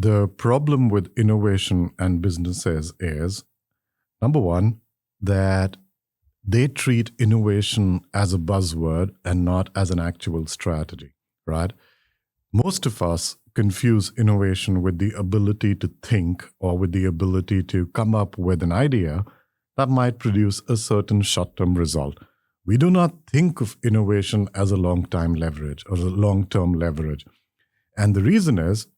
The problem with innovation and businesses is, number one, that they treat innovation as a buzzword and not as an actual strategy, right? Most of us confuse innovation with the ability to think or with the ability to come up with an idea that might produce a certain short-term result. We do not think of innovation as a long-term leverage or a long-term leverage. And the reason is,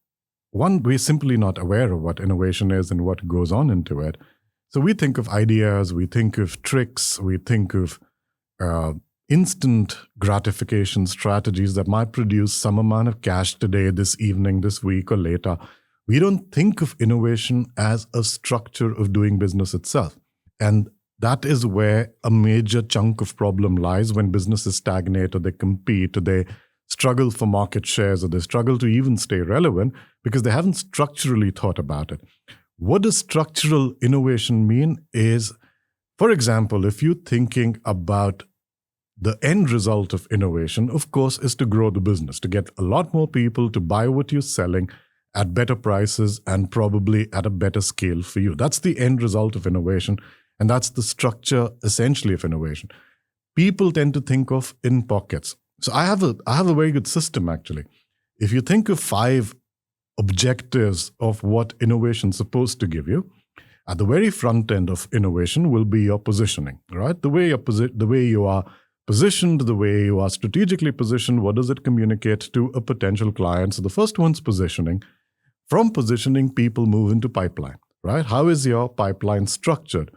one, we're simply not aware of what innovation is and what goes on into it. So we think of ideas, we think of tricks, we think of instant gratification strategies that might produce some amount of cash today, this evening, this week, or later. We don't think of innovation as a structure of doing business itself. And that is where a major chunk of problem lies when businesses stagnate or they compete or they struggle for market shares or they struggle to even stay relevant because they haven't structurally thought about it. What does structural innovation mean is, for example, if you're thinking about the end result of innovation, of course, is to grow the business, to get a lot more people to buy what you're selling at better prices and probably at a better scale for you. That's the end result of innovation, and that's the structure essentially of innovation. People tend to think of in pockets. So I have a very good system, actually. If you think of 5 objectives of what innovation is supposed to give you, at the very front end of innovation will be your positioning, right? The way you are positioned, the way you are strategically positioned, what does it communicate to a potential client? So the first one's positioning. From positioning, people move into pipeline, right? How is your pipeline structured?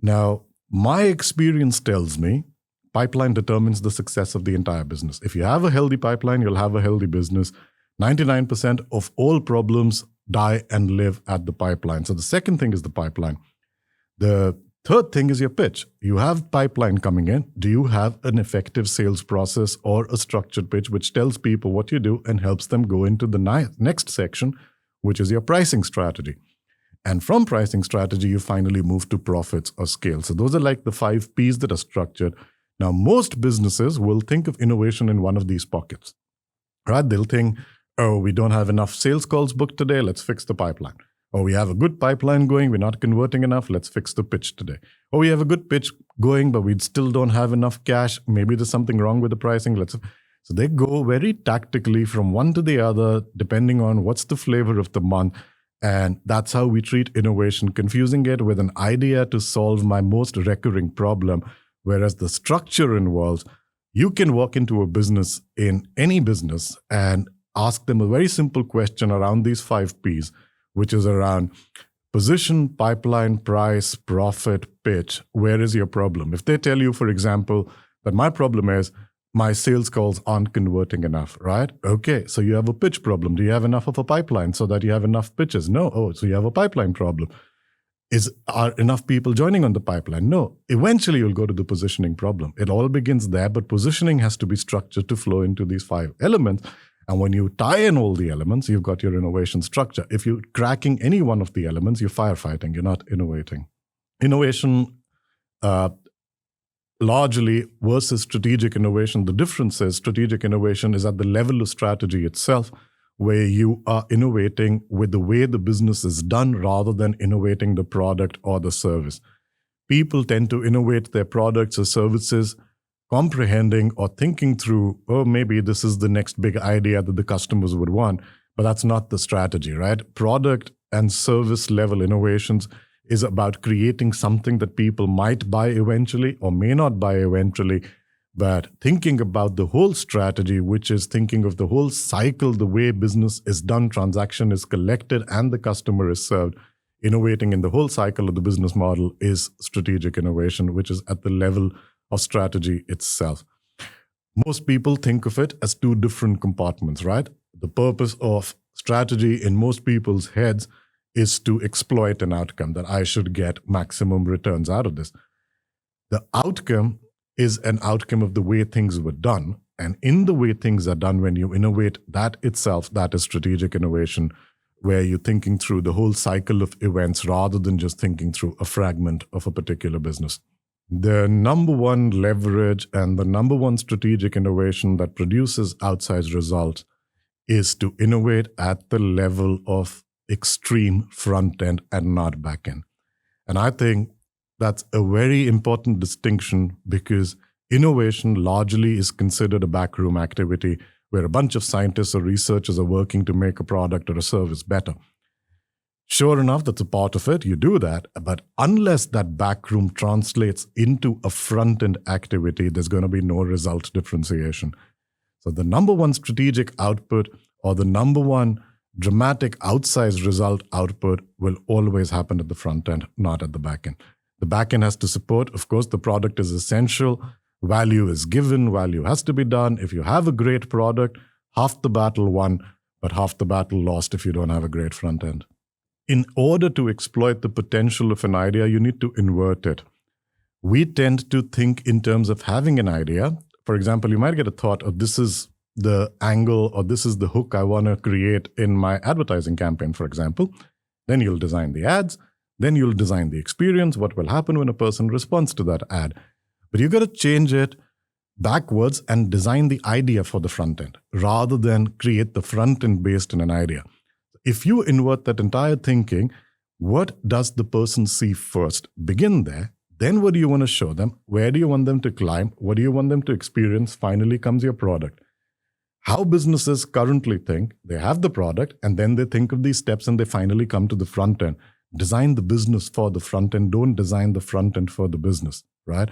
Now, my experience tells me pipeline determines the success of the entire business. If you have a healthy pipeline, you'll have a healthy business. 99% of all problems die and live at the pipeline. So the second thing is the pipeline. The third thing is your pitch. You have pipeline coming in. Do you have an effective sales process or a structured pitch which tells people what you do and helps them go into the next section, which is your pricing strategy? And from pricing strategy, you finally move to profits or scale. So those are like the 5 Ps that are structured. Now, most businesses will think of innovation in one of these pockets, right? They'll think, oh, we don't have enough sales calls booked today. Let's fix the pipeline. Or we have a good pipeline going. We're not converting enough. Let's fix the pitch today. Or we have a good pitch going, but we still don't have enough cash. Maybe there's something wrong with the pricing. So they go very tactically from one to the other, depending on what's the flavor of the month. And that's how we treat innovation, confusing it with an idea to solve my most recurring problem. Whereas the structure involves, you can walk into a business in any business and ask them a very simple question around these 5 Ps, which is around position, pipeline, price, profit, pitch. Where is your problem? If they tell you, for example, that my problem is my sales calls aren't converting enough, right? Okay, so you have a pitch problem. Do you have enough of a pipeline so that you have enough pitches? No. Oh, so you have a pipeline problem. Are enough people joining on the pipeline? No. Eventually, you'll go to the positioning problem. It all begins there, but positioning has to be structured to flow into these 5 elements. And when you tie in all the elements, you've got your innovation structure. If you're cracking any one of the elements, you're firefighting. You're not innovating. Innovation, largely versus strategic innovation, the difference is strategic innovation is at the level of strategy itself, where you are innovating with the way the business is done rather than innovating the product or the service. People tend to innovate their products or services, comprehending or thinking through, oh, maybe this is the next big idea that the customers would want, but that's not the strategy, right? Product and service level innovations is about creating something that people might buy eventually or may not buy eventually, but thinking about the whole strategy, which is thinking of the whole cycle, the way business is done, transaction is collected, and the customer is served, innovating in the whole cycle of the business model is strategic innovation, which is at the level of strategy itself. Most people think of it as 2 different compartments, right? The purpose of strategy in most people's heads is to exploit an outcome, that I should get maximum returns out of this. The outcome is an outcome of the way things were done. And in the way things are done, when you innovate, that itself, that is strategic innovation, where you're thinking through the whole cycle of events rather than just thinking through a fragment of a particular business. The number one leverage and the number one strategic innovation that produces outsized results is to innovate at the level of extreme front end and not back end. And I think that's a very important distinction because innovation largely is considered a backroom activity where a bunch of scientists or researchers are working to make a product or a service better. Sure enough, that's a part of it. You do that. But unless that backroom translates into a front-end activity, there's going to be no result differentiation. So the number one strategic output or the number one dramatic outsized result output will always happen at the front end, not at the back end. The back end has to support, of course, the product is essential. Value is given. Value has to be done. If you have a great product, half the battle won, but half the battle lost if you don't have a great front end. In order to exploit the potential of an idea, you need to invert it. We tend to think in terms of having an idea. For example, you might get a thought of this is the angle or this is the hook I want to create in my advertising campaign, for example. Then you'll design the ads. Then you'll design the experience, what will happen when a person responds to that ad. But you've got to change it backwards and design the idea for the front end rather than create the front end based on an idea. If you invert that entire thinking, what does the person see first? Begin there. Then what do you want to show them? Where do you want them to climb? What do you want them to experience? Finally comes your product. How businesses currently think, they have the product and then they think of these steps and they finally come to the front end. Design the business for the front end. Don't design the front end for the business, right?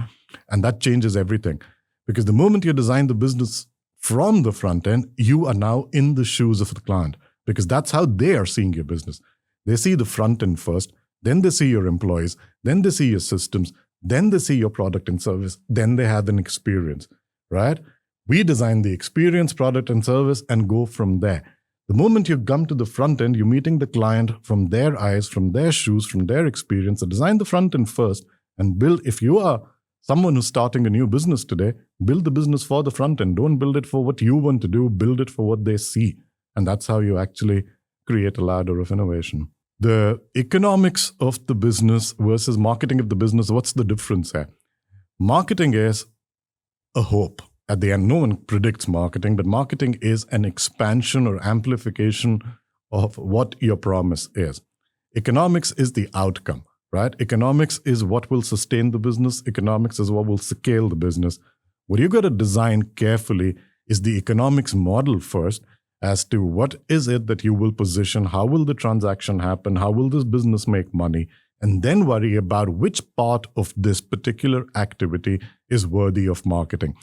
And that changes everything. Because the moment you design the business from the front end, you are now in the shoes of the client. Because that's how they are seeing your business. They see the front end first, then they see your employees, then they see your systems, then they see your product and service, then they have an experience, right? We design the experience, product and service and go from there. The moment you come to the front end, you're meeting the client from their eyes, from their shoes, from their experience. So design the front end first and build. If you are someone who's starting a new business today, build the business for the front end. Don't build it for what you want to do, build it for what they see. And that's how you actually create a ladder of innovation. The economics of the business versus marketing of the business, what's the difference here? Marketing is a hope. At the end, no one predicts marketing, but marketing is an expansion or amplification of what your promise is. Economics is the outcome, right? Economics is what will sustain the business. Economics is what will scale the business. What you've got to design carefully is the economics model first, as to what is it that you will position, how will the transaction happen, how will this business make money, and then worry about which part of this particular activity is worthy of marketing.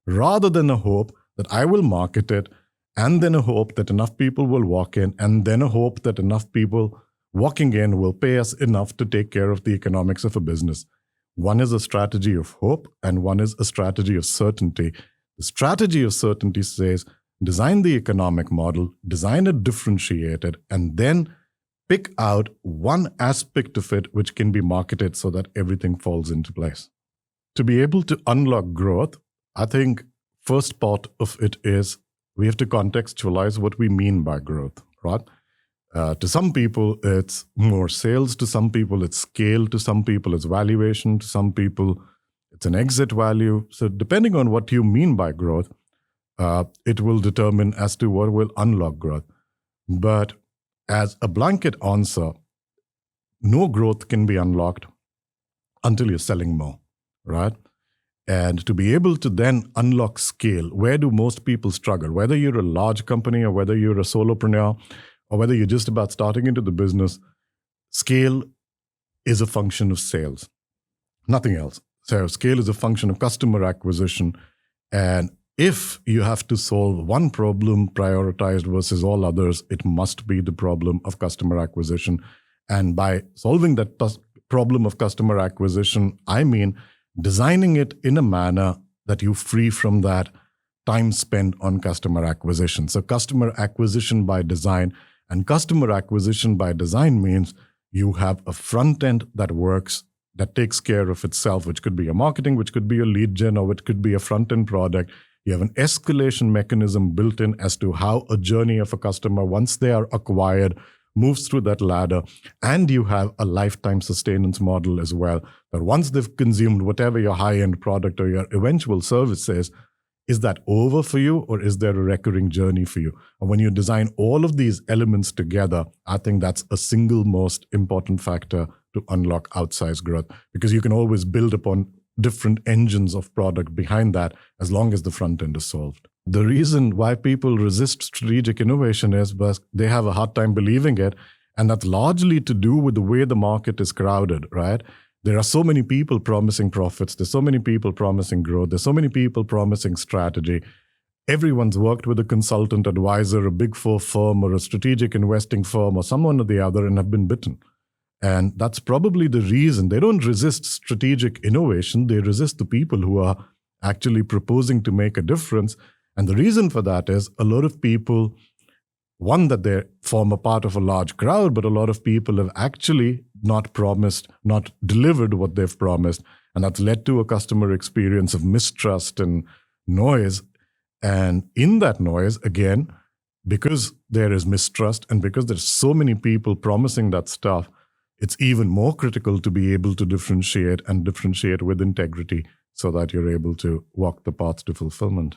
Rather than a hope that I will market it, and then a hope that enough people will walk in, and then a hope that enough people walking in will pay us enough to take care of the economics of a business. One is a strategy of hope, and one is a strategy of certainty. The strategy of certainty says, design the economic model, design it differentiated, and then pick out one aspect of it which can be marketed so that everything falls into place. To be able to unlock growth, I think first part of it is we have to contextualize what we mean by growth, right? To some people, it's more sales. To some people, it's scale. To some people, it's valuation. To some people, it's an exit value. So depending on what you mean by growth, it will determine as to what will unlock growth. But as a blanket answer, no growth can be unlocked until you're selling more, right? And to be able to then unlock scale, where do most people struggle? Whether you're a large company or whether you're a solopreneur or whether you're just about starting into the business, scale is a function of sales, nothing else. So scale is a function of customer acquisition. And if you have to solve one problem prioritized versus all others, it must be the problem of customer acquisition. And by solving that problem of customer acquisition, I mean designing it in a manner that you free from that time spent on customer acquisition. So customer acquisition by design, and customer acquisition by design means you have a front end that works, that takes care of itself, which could be a marketing, which could be a lead gen, or it could be a front end product. You have an escalation mechanism built in as to how a journey of a customer, once they are acquired, moves through that ladder. And you have a lifetime sustenance model as well, that once they've consumed whatever your high-end product or your eventual service is, is that over for you, or is there a recurring journey for you? And when you design all of these elements together, I think that's a single most important factor to unlock outsized growth, because you can always build upon different engines of product behind that as long as the front end is solved. The reason why people resist strategic innovation is because they have a hard time believing it, and that's largely to do with the way the market is crowded, right? There are so many people promising profits. There's so many people promising growth. There's so many people promising strategy. Everyone's worked with a consultant advisor, a big four firm, or a strategic investing firm, or someone or the other, and have been bitten. And that's probably the reason they don't resist strategic innovation. They resist the people who are actually proposing to make a difference. And the reason for that is a lot of people, one, that they form a part of a large crowd, but a lot of people have actually not promised, not delivered what they've promised. And that's led to a customer experience of mistrust and noise. And in that noise, again, because there is mistrust and because there's so many people promising that stuff, it's even more critical to be able to differentiate and differentiate with integrity so that you're able to walk the path to fulfillment.